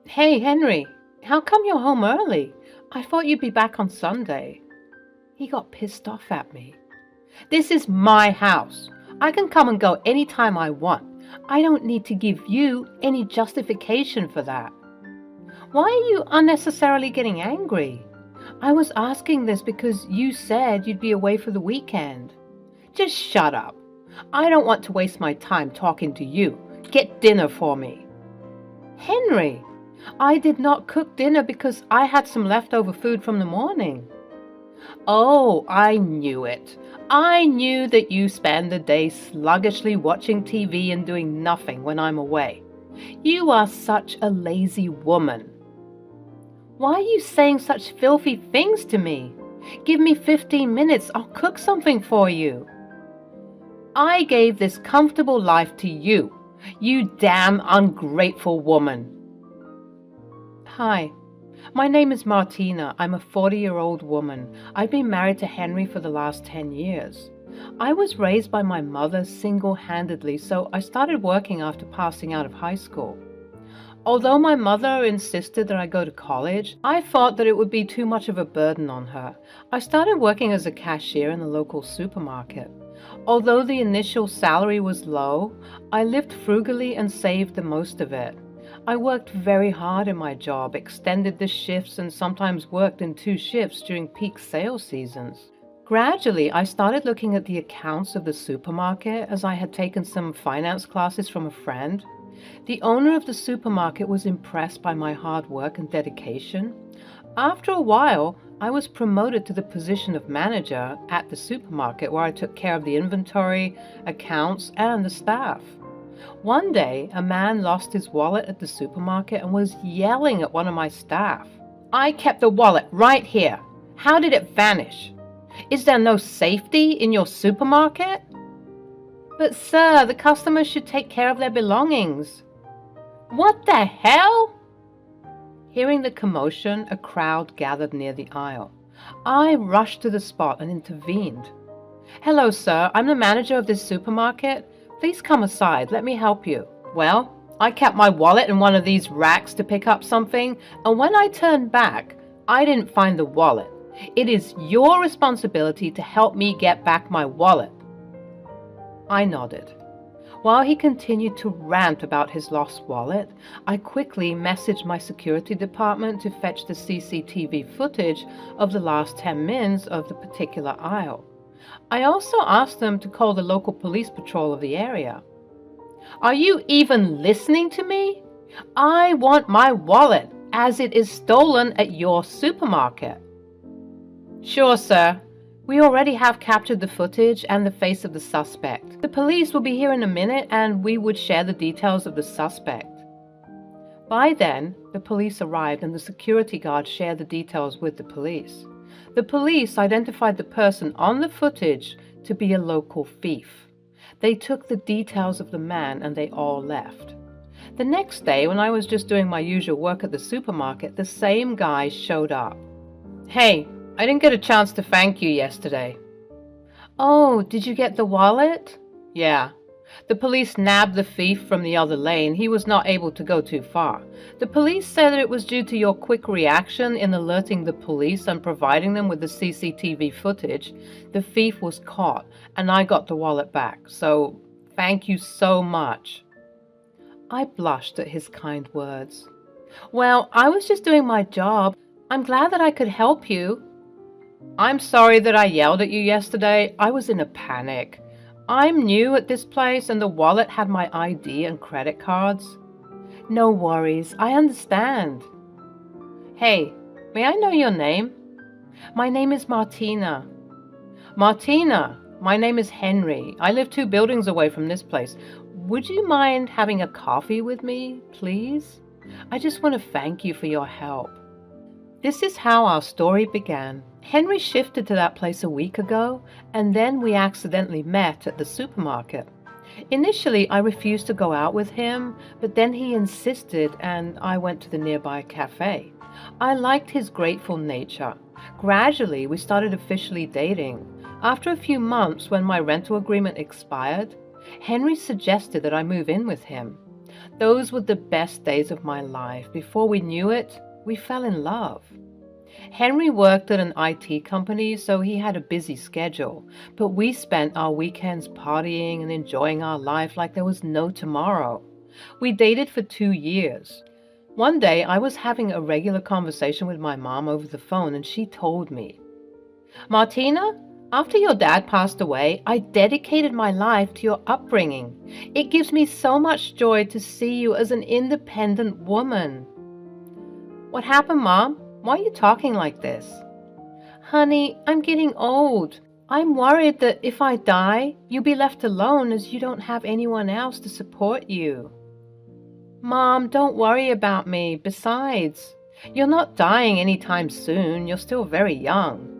Hey, Henry, how come you're home early? I thought you'd be back on Sunday. He got pissed off at me. This is my house. I can come and go anytime I want. I don't need to give you any justification for that. Why are you unnecessarily getting angry? I was asking this because you said you'd be away for the weekend. Just shut up. I don't want to waste my time talking to you. Get dinner for me. Henry, I did not cook dinner because I had some leftover food from the morning. Oh, I knew it. I knew that you spend the day sluggishly watching TV and doing nothing when I'm away. You are such a lazy woman. Why are you saying such filthy things to me? Give me 15 minutes, I'll cook something for you. I gave this comfortable life to you, you damn ungrateful woman. Hi, my name is Martina. I'm a 40-year-old woman. I've been married to Henry for the last 10 years. I was raised by my mother single-handedly, so I started working after passing out of high school. Although my mother insisted that I go to college, I thought that it would be too much of a burden on her. I started working as a cashier in the local supermarket. Although the initial salary was low, I lived frugally and saved the most of it. I worked very hard in my job, extended the shifts, and sometimes worked in 2 shifts during peak sales seasons. Gradually, I started looking at the accounts of the supermarket as I had taken some finance classes from a friend. The owner of the supermarket was impressed by my hard work and dedication. After a while, I was promoted to the position of manager at the supermarket, where I took care of the inventory, accounts, and the staff. One day, a man lost his wallet at the supermarket and was yelling at one of my staff. I kept the wallet right here. How did it vanish? Is there no safety in your supermarket? But sir, the customers should take care of their belongings. What the hell? Hearing the commotion, a crowd gathered near the aisle. I rushed to the spot and intervened. Hello, sir. I'm the manager of this supermarket. Please come aside. Let me help you. Well, I kept my wallet in one of these racks to pick up something, and when I turned back, I didn't find the wallet. It is your responsibility to help me get back my wallet. I nodded. While he continued to rant about his lost wallet, I quickly messaged my security department to fetch the CCTV footage of the last 10 minutes of the particular aisle. I also asked them to call the local police patrol of the area. Are you even listening to me? I want my wallet, as it is stolen at your supermarket. Sure, sir. We already have captured the footage and the face of the suspect. The police will be here in a minute, and we would share the details of the suspect. By then, the police arrived and the security guard shared the details with the police. The police identified the person on the footage to be a local thief. They took the details of the man and they all left. The next day, when I was just doing my usual work at the supermarket, the same guy showed up. Hey, I didn't get a chance to thank you yesterday. Oh, did you get the wallet? Yeah. The police nabbed the thief from the other lane. He was not able to go too far. The police said that it was due to your quick reaction in alerting the police and providing them with the CCTV footage. The thief was caught, and I got the wallet back. So, thank you so much. I blushed at his kind words. Well, I was just doing my job. I'm glad that I could help you. I'm sorry that I yelled at you yesterday. I was in a panic. I'm new at this place and the wallet had my ID and credit cards. No worries, I understand. Hey, may I know your name? My name is Martina. Martina, my name is Henry. I live 2 buildings away from this place. Would you mind having a coffee with me, please? I just want to thank you for your help. This is how our story began. Henry shifted to that place a week ago, and then we accidentally met at the supermarket. Initially, I refused to go out with him, but then he insisted and I went to the nearby cafe. I liked his grateful nature. Gradually, we started officially dating. After a few months, when my rental agreement expired, Henry suggested that I move in with him. Those were the best days of my life. Before we knew it, we fell in love. Henry worked at an IT company, so he had a busy schedule, but we spent our weekends partying and enjoying our life like there was no tomorrow. We dated for 2 years. One day, I was having a regular conversation with my mom over the phone, and she told me, "Martina, after your dad passed away, I dedicated my life to your upbringing. It gives me so much joy to see you as an independent woman." "What happened, Mom? Why are you talking like this?" "Honey, I'm getting old. I'm worried that if I die, you'll be left alone as you don't have anyone else to support you." "Mom, don't worry about me. Besides, you're not dying anytime soon. You're still very young."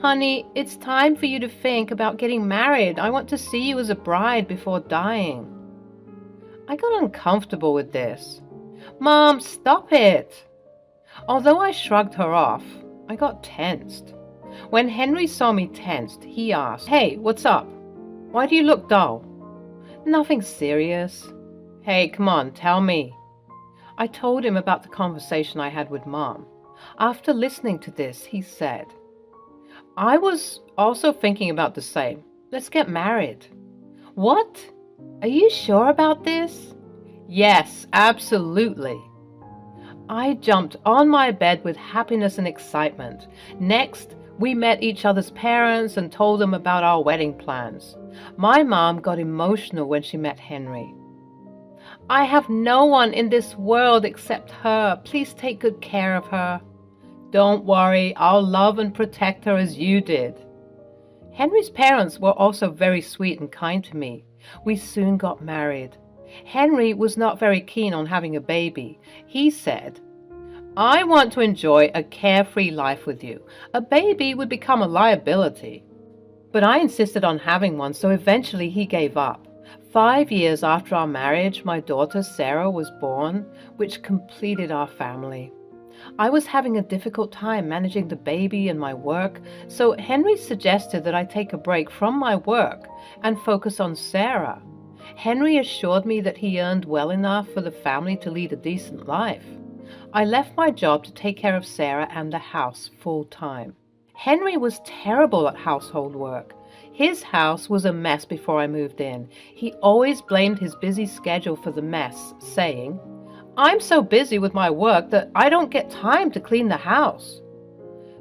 "Honey, it's time for you to think about getting married. I want to see you as a bride before dying." I got uncomfortable with this. "Mom, stop it." Although I shrugged her off, I got tensed. When Henry saw me tensed, he asked, "Hey, what's up? Why do you look dull?" "Nothing serious." "Hey, come on, tell me." I told him about the conversation I had with Mom. After listening to this, he said, "I was also thinking about the same. Let's get married." "What? Are you sure about this?" "Yes, absolutely." I jumped on my bed with happiness and excitement. Next, we met each other's parents and told them about our wedding plans. My mom got emotional when she met Henry. "I have no one in this world except her. Please take good care of her." "Don't worry, I'll love and protect her as you did." Henry's parents were also very sweet and kind to me. We soon got married. Henry was not very keen on having a baby. He said, "I want to enjoy a carefree life with you. A baby would become a liability." But I insisted on having one, so eventually he gave up. 5 years after our marriage, my daughter Sarah was born, which completed our family. I was having a difficult time managing the baby and my work, so Henry suggested that I take a break from my work and focus on Sarah. Henry assured me that he earned well enough for the family to lead a decent life. I left my job to take care of Sarah and the house full time. Henry was terrible at household work. His house was a mess before I moved in. He always blamed his busy schedule for the mess, saying, "I'm so busy with my work that I don't get time to clean the house."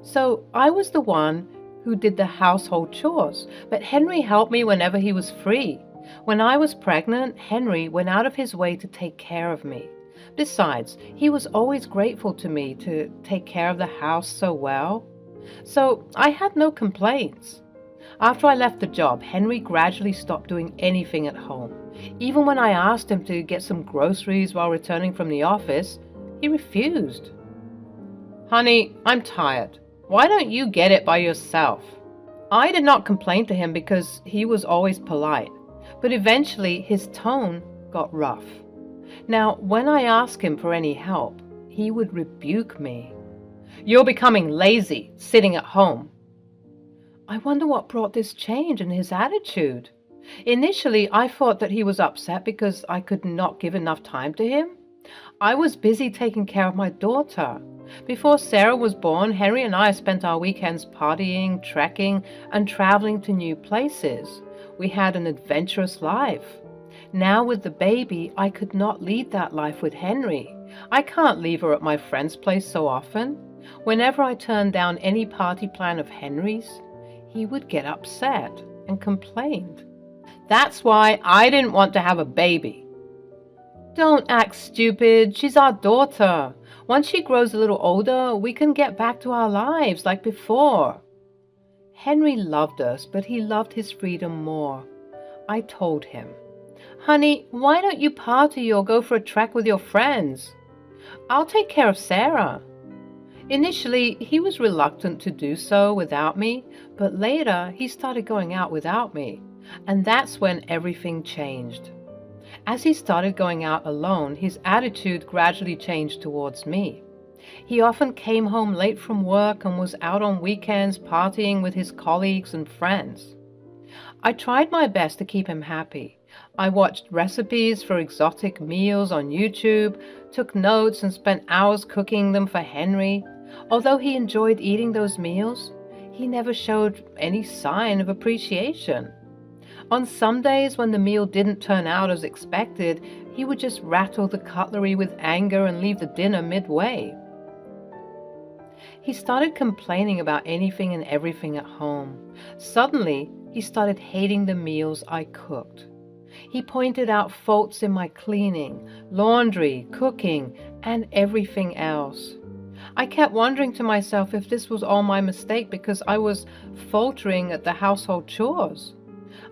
So I was the one who did the household chores, but Henry helped me whenever he was free. When I was pregnant, Henry went out of his way to take care of me. Besides, he was always grateful to me to take care of the house so well. So I had no complaints. After I left the job, Henry gradually stopped doing anything at home. Even when I asked him to get some groceries while returning from the office, he refused. "Honey, I'm tired. Why don't you get it by yourself?" I did not complain to him because he was always polite, but eventually his tone got rough. Now, when I asked him for any help, he would rebuke me. "You're becoming lazy, sitting at home." I wonder what brought this change in his attitude. Initially, I thought that he was upset because I could not give enough time to him. I was busy taking care of my daughter. Before Sarah was born, Henry and I spent our weekends partying, trekking, and traveling to new places. We had an adventurous life. Now with the baby, I could not lead that life with Henry. I can't leave her at my friend's place so often. Whenever I turned down any party plan of Henry's, he would get upset and complained. That's why I didn't want to have a baby. Don't act stupid. She's our daughter. Once she grows a little older, we can get back to our lives like before. Henry loved us, but he loved his freedom more. I told him, "Honey, why don't you party or go for a trek with your friends? I'll take care of Sarah." Initially, he was reluctant to do so without me, but later he started going out without me, and that's when everything changed. As he started going out alone, his attitude gradually changed towards me. He often came home late from work and was out on weekends partying with his colleagues and friends. I tried my best to keep him happy. I watched recipes for exotic meals on YouTube, took notes and spent hours cooking them for Henry. Although he enjoyed eating those meals, he never showed any sign of appreciation. On some days when the meal didn't turn out as expected, he would just rattle the cutlery with anger and leave the dinner midway. He started complaining about anything and everything at home. Suddenly, he started hating the meals I cooked. He pointed out faults in my cleaning, laundry, cooking, and everything else. I kept wondering to myself if this was all my mistake because I was faltering at the household chores.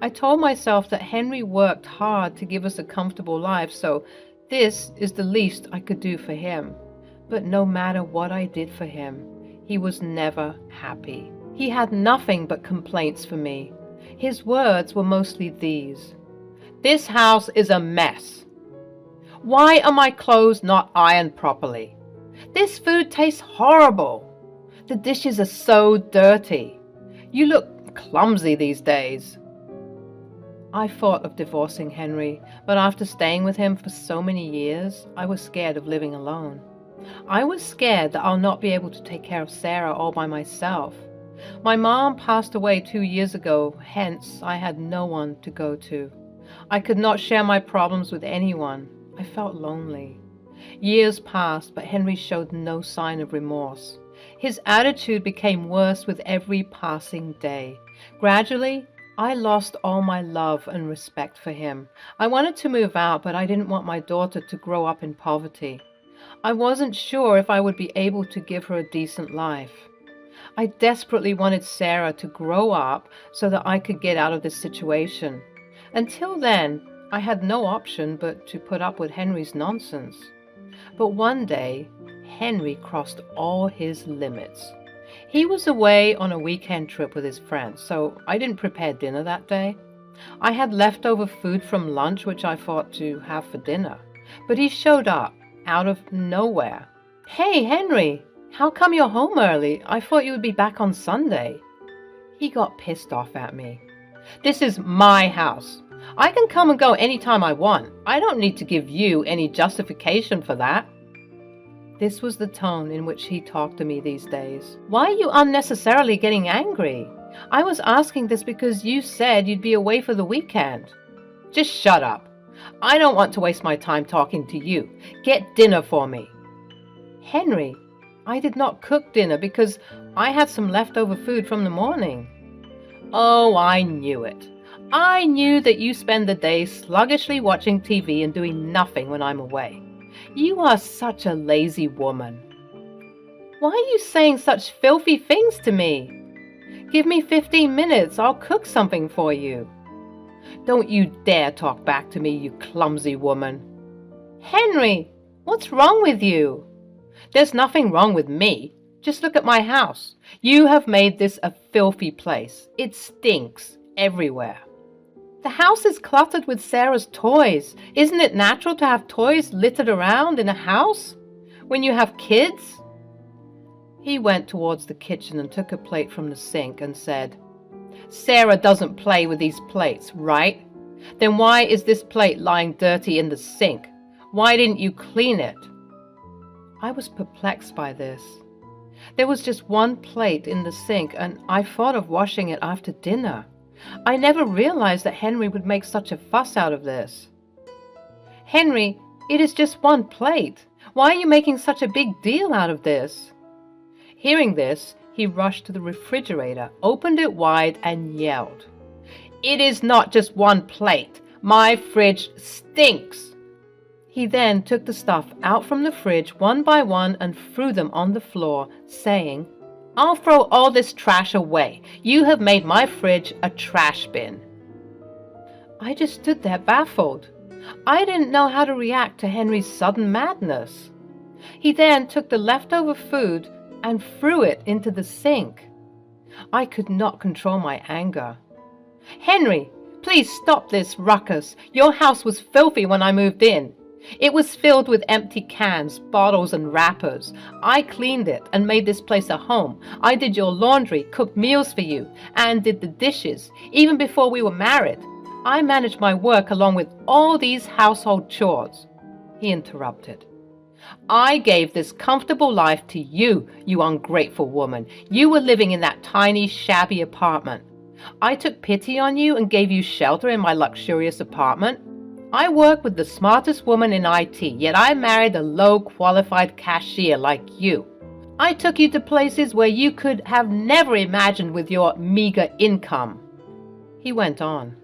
I told myself that Henry worked hard to give us a comfortable life, so this is the least I could do for him. But no matter what I did for him, he was never happy. He had nothing but complaints for me. His words were mostly these: "This house is a mess. Why are my clothes not ironed properly? This food tastes horrible. The dishes are so dirty. You look clumsy these days." I thought of divorcing Henry, but after staying with him for so many years, I was scared of living alone. I was scared that I'll not be able to take care of Sarah all by myself. My mom passed away 2 years ago, hence I had no one to go to. I could not share my problems with anyone. I felt lonely. Years passed, but Henry showed no sign of remorse. His attitude became worse with every passing day. Gradually, I lost all my love and respect for him. I wanted to move out, but I didn't want my daughter to grow up in poverty. I wasn't sure if I would be able to give her a decent life. I desperately wanted Sarah to grow up so that I could get out of this situation. Until then, I had no option but to put up with Henry's nonsense. But one day, Henry crossed all his limits. He was away on a weekend trip with his friends, so I didn't prepare dinner that day. I had leftover food from lunch which I thought to have for dinner. But he showed up, out of nowhere. "Hey, Henry, how come you're home early? I thought you would be back on Sunday." He got pissed off at me. "This is my house. I can come and go anytime I want. I don't need to give you any justification for that." This was the tone in which he talked to me these days. "Why are you unnecessarily getting angry? I was asking this because you said you'd be away for the weekend." "Just shut up. I don't want to waste my time talking to you. Get dinner for me." "Henry, I did not cook dinner because I had some leftover food from the morning." "Oh, I knew it. I knew that you spend the day sluggishly watching TV and doing nothing when I'm away. You are such a lazy woman." "Why are you saying such filthy things to me? Give me 15 minutes, I'll cook something for you." "Don't you dare talk back to me, you clumsy woman." "Henry, what's wrong with you?" "There's nothing wrong with me. Just look at my house. You have made this a filthy place. It stinks everywhere." "The house is cluttered with Sarah's toys. Isn't it natural to have toys littered around in a house when you have kids?" He went towards the kitchen and took a plate from the sink and said, "Sarah doesn't play with these plates, right? Then why is this plate lying dirty in the sink? Why didn't you clean it?" I was perplexed by this. There was just one plate in the sink, and I thought of washing it after dinner. I never realized that Henry would make such a fuss out of this. "Henry, it is just one plate. Why are you making such a big deal out of this?" Hearing this, he rushed to the refrigerator, opened it wide, and yelled, "It is not just one plate. My fridge stinks." He then took the stuff out from the fridge one by one and threw them on the floor, saying, "I'll throw all this trash away. You have made my fridge a trash bin." I just stood there baffled. I didn't know how to react to Henry's sudden madness. He then took the leftover food and threw it into the sink. I could not control my anger. "Henry, please stop this ruckus. Your house was filthy when I moved in. It was filled with empty cans, bottles, and wrappers. I cleaned it and made this place a home. I did your laundry, cooked meals for you, and did the dishes, even before we were married. I manage my work along with all these household chores." He interrupted. "I gave this comfortable life to you, you ungrateful woman. You were living in that tiny, shabby apartment. I took pity on you and gave you shelter in my luxurious apartment. I work with the smartest woman in IT, yet I married a low-qualified cashier like you. I took you to places where you could have never imagined with your meager income." He went on.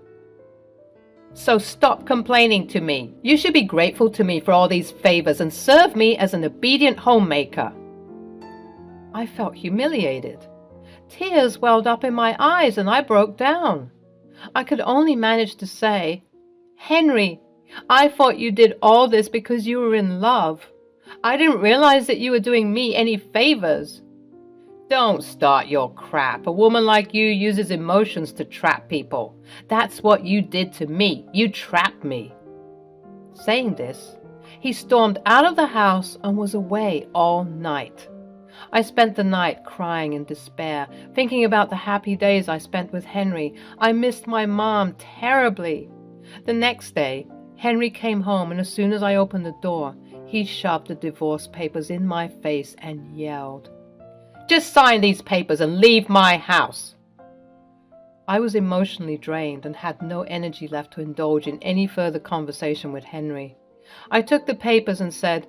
"So stop complaining to me. You should be grateful to me for all these favors and serve me as an obedient homemaker." I felt humiliated. Tears welled up in my eyes and I broke down. I could only manage to say, "Henry, I thought you did all this because you were in love. I didn't realize that you were doing me any favors." "Don't start your crap. A woman like you uses emotions to trap people. That's what you did to me. You trapped me." Saying this, he stormed out of the house and was away all night. I spent the night crying in despair, thinking about the happy days I spent with Henry. I missed my mom terribly. The next day, Henry came home, and as soon as I opened the door, he shoved the divorce papers in my face and yelled, "Just sign these papers and leave my house." I was emotionally drained and had no energy left to indulge in any further conversation with Henry. I took the papers and said,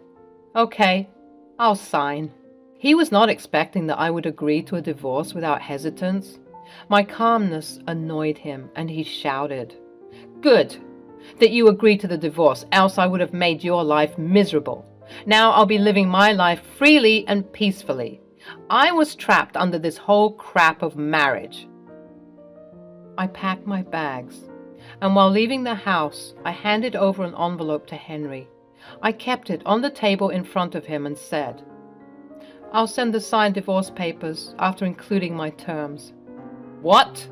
"Okay, I'll sign." He was not expecting that I would agree to a divorce without hesitance. My calmness annoyed him, and he shouted, "Good that you agreed to the divorce, else I would have made your life miserable. Now I'll be living my life freely and peacefully. I was trapped under this whole crap of marriage." I packed my bags, and while leaving the house, I handed over an envelope to Henry. I kept it on the table in front of him and said, "I'll send the signed divorce papers after including my terms." "What?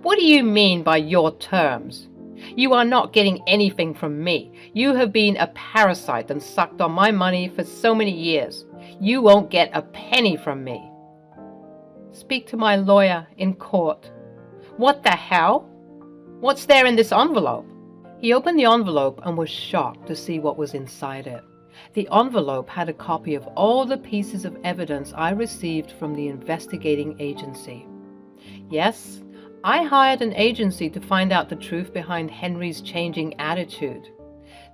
What do you mean by your terms? You are not getting anything from me. You have been a parasite and sucked on my money for so many years. You won't get a penny from me." "Speak to my lawyer in court." "What the hell? What's there in this envelope?" He opened the envelope and was shocked to see what was inside it. The envelope had a copy of all the pieces of evidence I received from the investigating agency. Yes, I hired an agency to find out the truth behind Henry's changing attitude.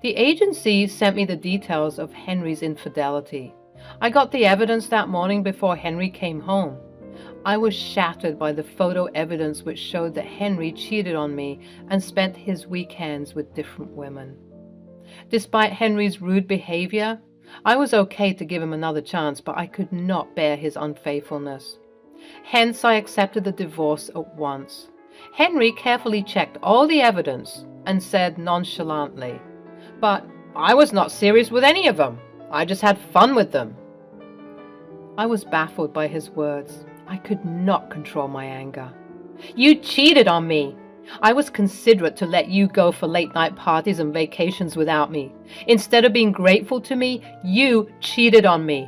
The agency sent me the details of Henry's infidelity. I got the evidence that morning before Henry came home. I was shattered by the photo evidence which showed that Henry cheated on me and spent his weekends with different women. Despite Henry's rude behavior, I was okay to give him another chance, but I could not bear his unfaithfulness. Hence, I accepted the divorce at once. Henry carefully checked all the evidence and said nonchalantly, "But I was not serious with any of them. I just had fun with them." I was baffled by his words. I could not control my anger. "You cheated on me. I was considerate to let you go for late-night parties and vacations without me. Instead of being grateful to me, you cheated on me.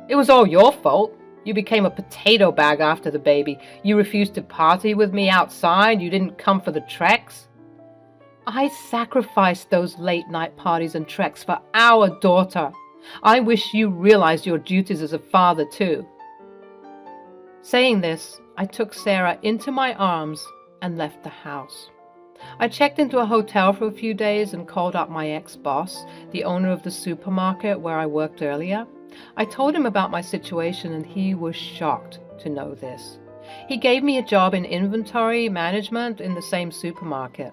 It was all your fault. You became a potato bag after the baby. You refused to party with me outside. You didn't come for the treks. I sacrificed those late-night parties and treks for our daughter. I wish you realized your duties as a father, too." Saying this, I took Sarah into my arms and left the house. I checked into a hotel for a few days and called up my ex-boss, the owner of the supermarket where I worked earlier. I told him about my situation and he was shocked to know this. He gave me a job in inventory management in the same supermarket.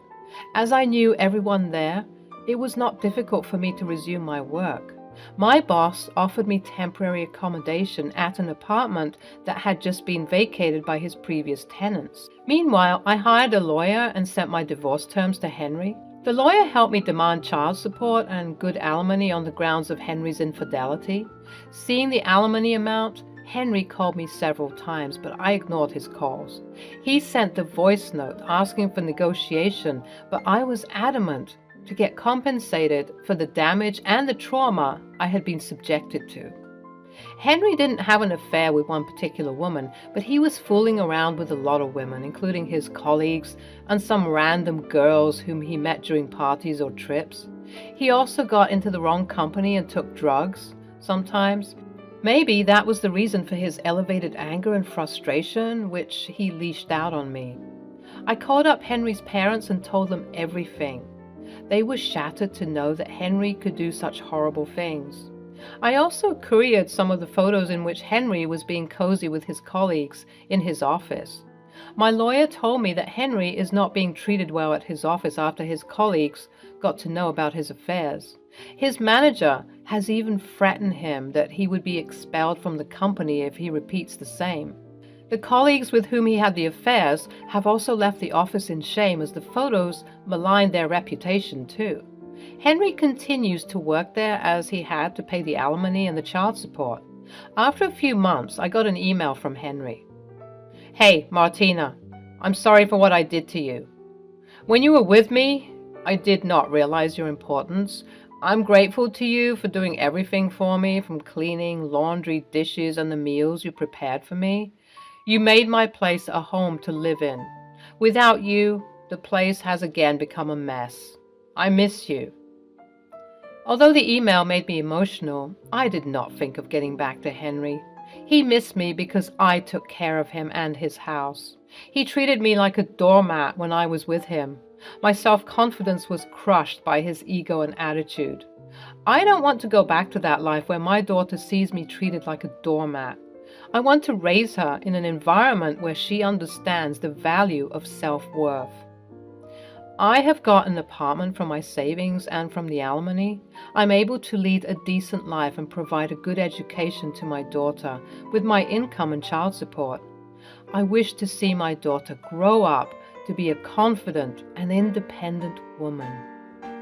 As I knew everyone there, it was not difficult for me to resume my work. My boss offered me temporary accommodation at an apartment that had just been vacated by his previous tenants. Meanwhile, I hired a lawyer and sent my divorce terms to Henry. The lawyer helped me demand child support and good alimony on the grounds of Henry's infidelity. Seeing the alimony amount, Henry called me several times, but I ignored his calls. He sent the voice note asking for negotiation, but I was adamant to get compensated for the damage and the trauma I had been subjected to. Henry didn't have an affair with one particular woman, but he was fooling around with a lot of women, including his colleagues and some random girls whom he met during parties or trips. He also got into the wrong company and took drugs, sometimes. Maybe that was the reason for his elevated anger and frustration, which he leashed out on me. I called up Henry's parents and told them everything. They were shattered to know that Henry could do such horrible things. I also couriered some of the photos in which Henry was being cozy with his colleagues in his office. My lawyer told me that Henry is not being treated well at his office after his colleagues got to know about his affairs. His manager has even threatened him that he would be expelled from the company if he repeats the same. The colleagues with whom he had the affairs have also left the office in shame, as the photos maligned their reputation too. Henry continues to work there as he had to pay the alimony and the child support. After a few months, I got an email from Henry. "Hey, Martina, I'm sorry for what I did to you. When you were with me, I did not realize your importance. I'm grateful to you for doing everything for me, from cleaning, laundry, dishes, and the meals you prepared for me. You made my place a home to live in. Without you, the place has again become a mess. I miss you." Although the email made me emotional, I did not think of getting back to Henry. He missed me because I took care of him and his house. He treated me like a doormat when I was with him. My self-confidence was crushed by his ego and attitude. I don't want to go back to that life where my daughter sees me treated like a doormat. I want to raise her in an environment where she understands the value of self-worth. I have got an apartment from my savings and from the alimony. I'm able to lead a decent life and provide a good education to my daughter with my income and child support. I wish to see my daughter grow up to be a confident and independent woman.